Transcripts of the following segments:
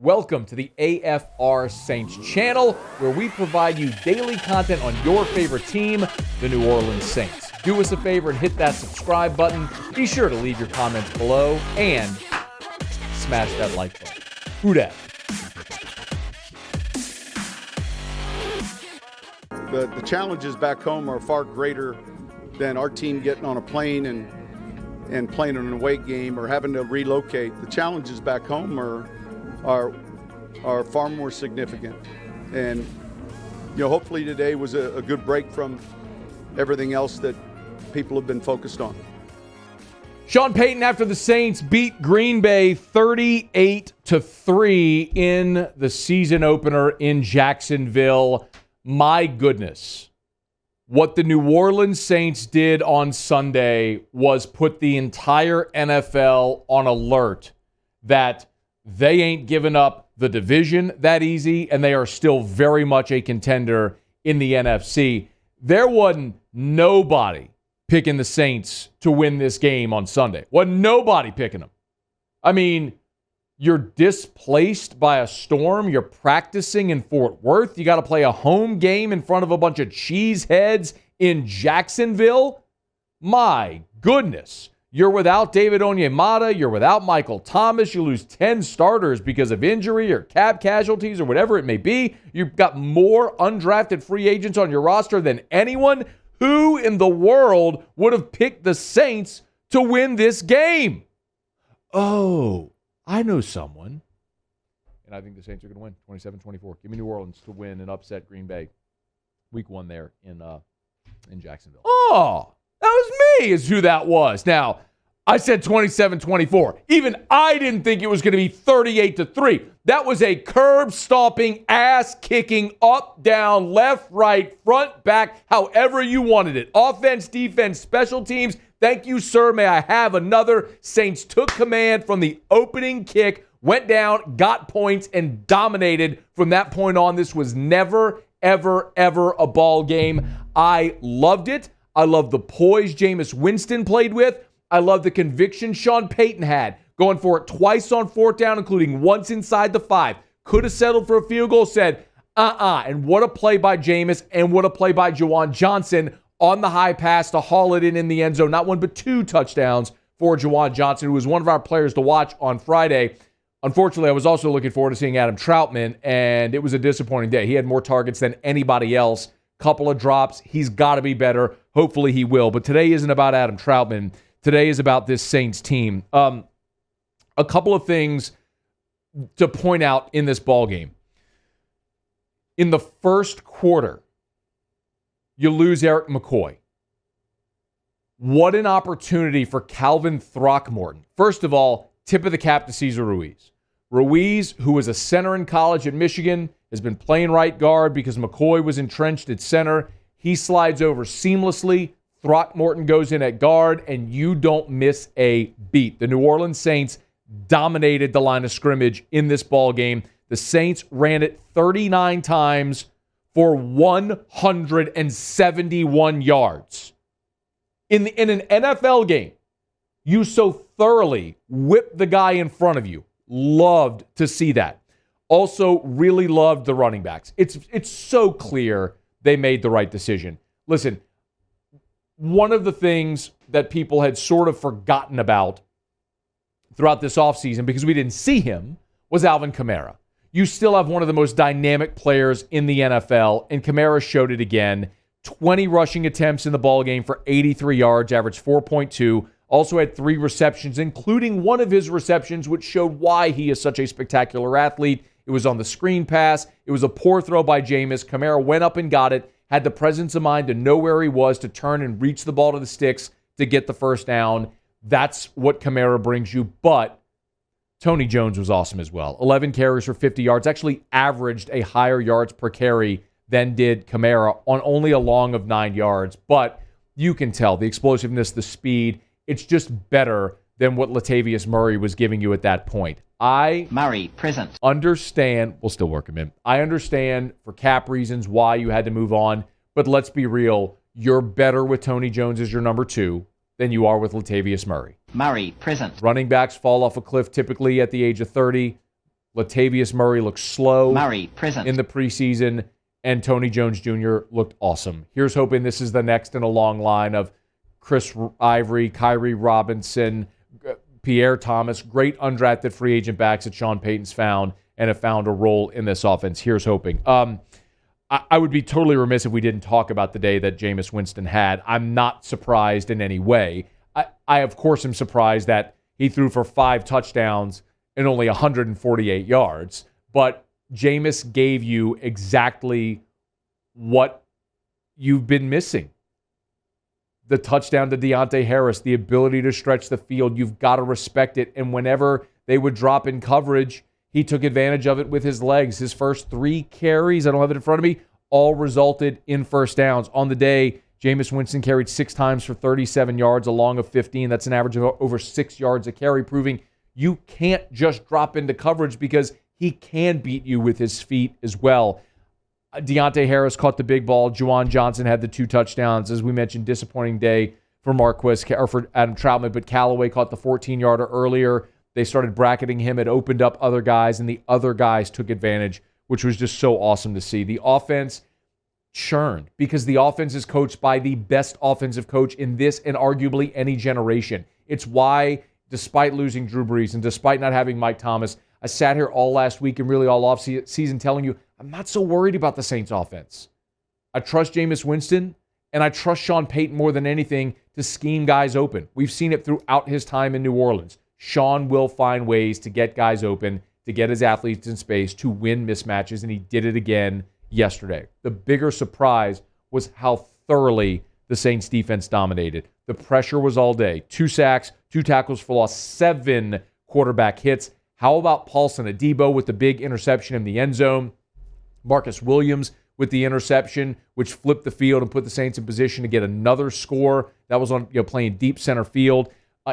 Welcome to the AFR Saints channel, where we provide you daily content on your favorite team, the New Orleans Saints. Do us a favor and hit that subscribe button. Be sure to leave your comments below and smash that like button. Who dat? The challenges back home are far greater than our team getting on a plane and playing an away game or having to relocate. The challenges back home are far more significant. And, hopefully today was a good break from everything else that people have been focused on. Sean Payton, after the Saints beat Green Bay 38-3 in the season opener in Jacksonville. My goodness. What the New Orleans Saints did on Sunday was put the entire NFL on alert that they ain't giving up the division that easy, and they are still very much a contender in the NFC. There wasn't nobody picking the Saints to win this game on Sunday. Wasn't nobody picking them. I mean, you're displaced by a storm. You're practicing in Fort Worth. You got to play a home game in front of a bunch of cheeseheads in Jacksonville. My goodness. You're without David Onyemata. You're without Michael Thomas. You lose 10 starters because of injury or cap casualties or whatever it may be. You've got more undrafted free agents on your roster than anyone. Who in the world would have picked the Saints to win this game? Oh, I know someone. And I think the Saints are going to win 27-24. Give me New Orleans to win and upset Green Bay. Week 1 there in Jacksonville. Oh, that was me is who that was. Now, I said 27-24. Even I didn't think it was going to be 38-3. That was a curb-stomping, ass-kicking, up, down, left, right, front, back, however you wanted it. Offense, defense, special teams. Thank you, sir. May I have another? Saints took command from the opening kick, went down, got points, and dominated from that point on. This was never, ever, ever a ball game. I loved it. I love the poise Jameis Winston played with. I love the conviction Sean Payton had, going for it twice on fourth down, including once inside the 5. Could have settled for a field goal, said, And what a play by Jameis, and what a play by Juwan Johnson on the high pass to haul it in the end zone. Not one, but 2 touchdowns for Juwan Johnson, who was one of our players to watch on Friday. Unfortunately, I was also looking forward to seeing Adam Troutman, and it was a disappointing day. He had more targets than anybody else. Couple of drops. He's got to be better. Hopefully he will. But today isn't about Adam Troutman. Today is about this Saints team. A couple of things to point out in this ballgame. In the first quarter, you lose Eric McCoy. What an opportunity for Calvin Throckmorton. First of all, tip of the cap to Cesar Ruiz. Ruiz, who was a center in college at Michigan, has been playing right guard because McCoy was entrenched at center. He slides over seamlessly. Throckmorton goes in at guard, and you don't miss a beat. The New Orleans Saints dominated the line of scrimmage in this ball game. The Saints ran it 39 times for 171 yards. In an NFL game, you so thoroughly whip the guy in front of you. Loved to see that. Also, really loved the running backs. It's so clear they made the right decision. Listen, one of the things that people had sort of forgotten about throughout this offseason, because we didn't see him, was Alvin Kamara. You still have one of the most dynamic players in the NFL, and Kamara showed it again. 20 rushing attempts in the ballgame for 83 yards, averaged 4.2. Also had 3 receptions, including one of his receptions, which showed why he is such a spectacular athlete. It was on the screen pass. It was a poor throw by Jameis. Kamara went up and got it, had the presence of mind to know where he was, to turn and reach the ball to the sticks to get the first down. That's what Kamara brings you. But Tony Jones was awesome as well. 11 carries for 50 yards. Actually averaged a higher yards per carry than did Kamara on only a long of 9 yards. But you can tell the explosiveness, the speed. It's just better than what Latavius Murray was giving you at that point. Murray, present. Understand, we'll still work him in. I understand for cap reasons why you had to move on, but let's be real. You're better with Tony Jones as your number 2 than you are with Latavius Murray. Murray, present. Running backs fall off a cliff typically at the age of 30. Latavius Murray looked slow Murray, present. in the preseason, and Tony Jones Jr. looked awesome. Here's hoping this is the next in a long line of Chris Ivory, Kyrie Robinson, Pierre Thomas, great undrafted free agent backs that Sean Payton's found and have found a role in this offense. Here's hoping. I would be totally remiss if we didn't talk about the day that Jameis Winston had. I'm not surprised in any way. I of course, am surprised that he threw for 5 touchdowns and only 148 yards. But Jameis gave you exactly what you've been missing. The touchdown to Deontay Harris, the ability to stretch the field, you've got to respect it. And whenever they would drop in coverage, he took advantage of it with his legs. His first 3 carries, I don't have it in front of me, all resulted in first downs. On the day, Jameis Winston carried 6 times for 37 yards, a long of 15. That's an average of over 6 yards a carry, proving you can't just drop into coverage because he can beat you with his feet as well. Deontay Harris caught the big ball. Juwan Johnson had the 2 touchdowns. As we mentioned, disappointing day for for Adam Troutman, but Callaway caught the 14-yarder earlier. They started bracketing him. It opened up other guys, and the other guys took advantage, which was just so awesome to see. The offense churned because the offense is coached by the best offensive coach in this and arguably any generation. It's why, despite losing Drew Brees and despite not having Mike Thomas, I sat here all last week and really all off-season telling you, I'm not so worried about the Saints offense. I trust Jameis Winston, and I trust Sean Payton more than anything to scheme guys open. We've seen it throughout his time in New Orleans. Sean will find ways to get guys open, to get his athletes in space, to win mismatches, and he did it again yesterday. The bigger surprise was how thoroughly the Saints defense dominated. The pressure was all day. 2 sacks, 2 tackles for loss, 7 quarterback hits. How about Paulson Adebo with the big interception in the end zone? Marcus Williams with the interception, which flipped the field and put the Saints in position to get another score. That was on playing deep center field.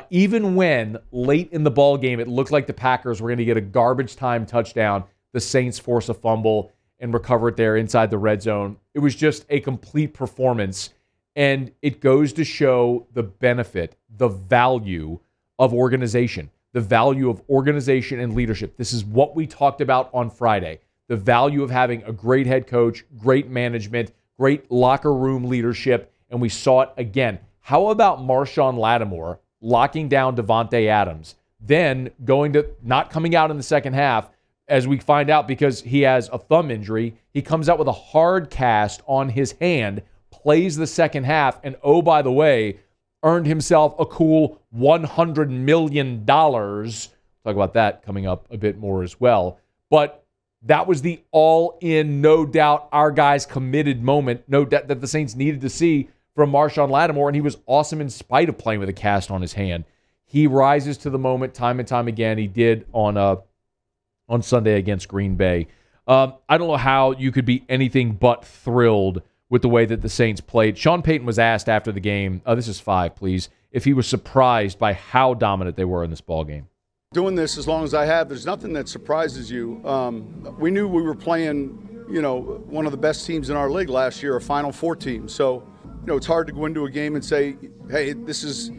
Even when late in the ball game it looked like the Packers were going to get a garbage time touchdown, the Saints force a fumble and recover it there inside the red zone. It was just a complete performance, and it goes to show the benefit, the value of organization, the value of organization and leadership. This is what we talked about on Friday. The value of having a great head coach, great management, great locker room leadership, and we saw it again. How about Marshawn Lattimore locking down Devontae Adams, then going to not coming out in the second half, as we find out because he has a thumb injury. He comes out with a hard cast on his hand, plays the second half, and oh, by the way, earned himself a cool $100 million. Talk about that coming up a bit more as well. But that was the all-in, no doubt, our guys committed moment, no doubt that the Saints needed to see from Marshawn Lattimore, and he was awesome in spite of playing with a cast on his hand. He rises to the moment time and time again. He did on Sunday against Green Bay. I don't know how you could be anything but thrilled with the way that the Saints played. Sean Payton was asked after the game, this is 5, please, if he was surprised by how dominant they were in this ballgame. Doing this as long as I have, there's nothing that surprises you. We knew we were playing, one of the best teams in our league last year, a Final Four team. So, it's hard to go into a game and say, hey, this is,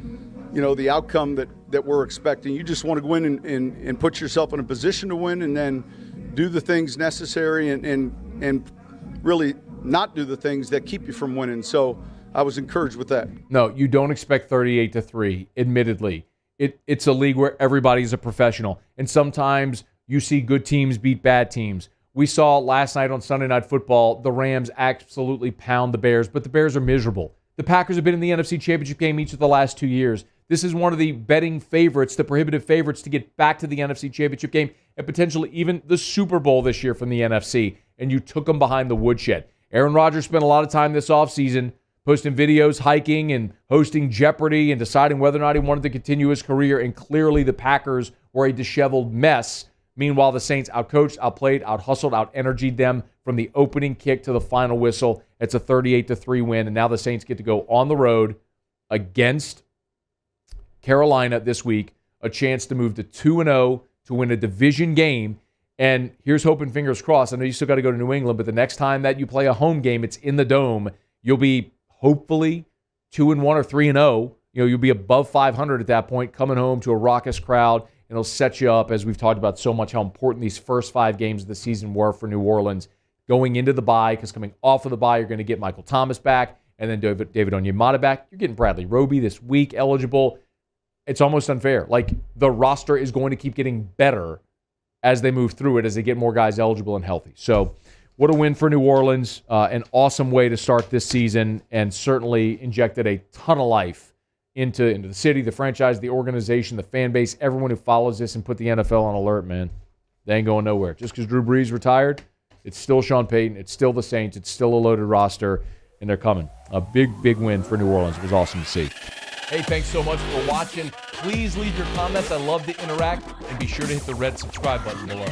the outcome that we're expecting. You just want to go in and put yourself in a position to win and then do the things necessary and really not do the things that keep you from winning. So I was encouraged with that. No, you don't expect 38-3, admittedly. It's a league where everybody's a professional, and sometimes you see good teams beat bad teams. We saw last night on Sunday Night Football, the Rams absolutely pound the Bears, but the Bears are miserable. The Packers have been in the NFC Championship game each of the last 2 years. This is one of the betting favorites, the prohibitive favorites to get back to the NFC Championship game and potentially even the Super Bowl this year from the NFC, and you took them behind the woodshed. Aaron Rodgers spent a lot of time this offseason posting videos, hiking, and hosting Jeopardy and deciding whether or not he wanted to continue his career, and clearly the Packers were a disheveled mess. Meanwhile, the Saints outcoached, outplayed, outhustled, out-energied them from the opening kick to the final whistle. It's a 38-3 win, and now the Saints get to go on the road against Carolina this week, a chance to move to 2-0 to win a division game. And here's hoping, fingers crossed. I know you still got to go to New England, but the next time that you play a home game, it's in the Dome. You'll be hopefully 2-1 or 3-0. You'll be above 500 at that point, coming home to a raucous crowd It'll set you up, as we've talked about so much, how important these first 5 games of the season were for New Orleans going into the bye, because coming off of the bye, you're going to get Michael Thomas back and then David Onyemata back. You're getting Bradley Roby this week eligible. It's almost unfair. Like, the roster is going to keep getting better as they move through it, as they get more guys eligible and healthy. So what a win for New Orleans. An awesome way to start this season, and certainly injected a ton of life into the city, the franchise, the organization, the fan base, everyone who follows this, and put the NFL on alert, man. They ain't going nowhere. Just because Drew Brees retired, it's still Sean Payton. It's still the Saints. It's still a loaded roster, and they're coming. A big, big win for New Orleans. It was awesome to see. Hey, thanks so much for watching. Please leave your comments. I love to interact. And be sure to hit the red subscribe button below.